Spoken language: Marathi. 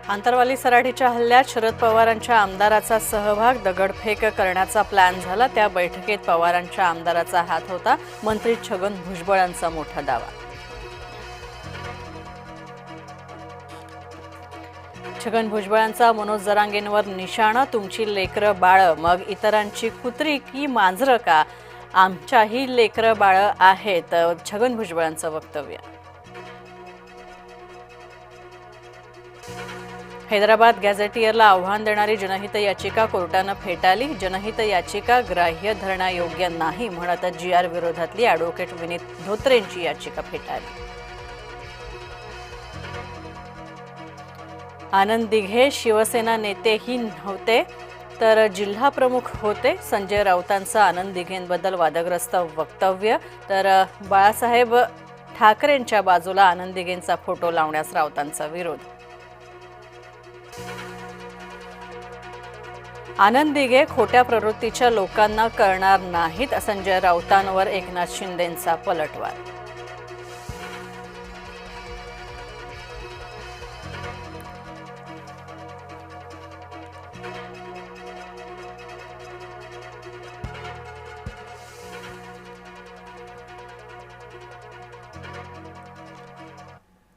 आंतरवाली सराटीच्या हल्ल्यात शरद पवारांच्या आमदाराचा सहभाग, दगडफेक करण्याचा प्लॅन झाला। त्या बैठकीत पवारांच्या आमदाराचा हात होता। मंत्री छगन भुजबळांचा मोठा दावा। छगन भुजबळांचा मनोज जरांगेंवर निशाणा, तुमची लेकरं बाळ मग इतरांची कुत्री की मांजरं का, आमच्याही लेकरं बाळ आहेत, छगन भुजबळांचं वक्तव्य। हैदराबाद गॅझेटियरला आव्हान देणारी जनहित याचिका कोर्टानं फेटाळली। जनहित याचिका ग्राह्य धरण्यायोग्य नाही म्हणत GR विरोधातली ॲडव्होकेट विनीत धोत्रेंची याचिका फेटाळली। आनंद दिघे शिवसेना नेतेही नव्हते तर जिल्हा प्रमुख होते। संजय राऊतांचं आनंद दिघेंबद्दल वादग्रस्त वक्तव्य, तर बाळासाहेब ठाकरेंच्या बाजूला आनंद दिघेंचा फोटो लावण्यास राऊतांचा विरोध। आनंद दिघे खोट्या प्रवृत्तीच्या लोकांना कळणार नाहीत, संजय राऊतांवर एकनाथ शिंदेंचा पलटवार।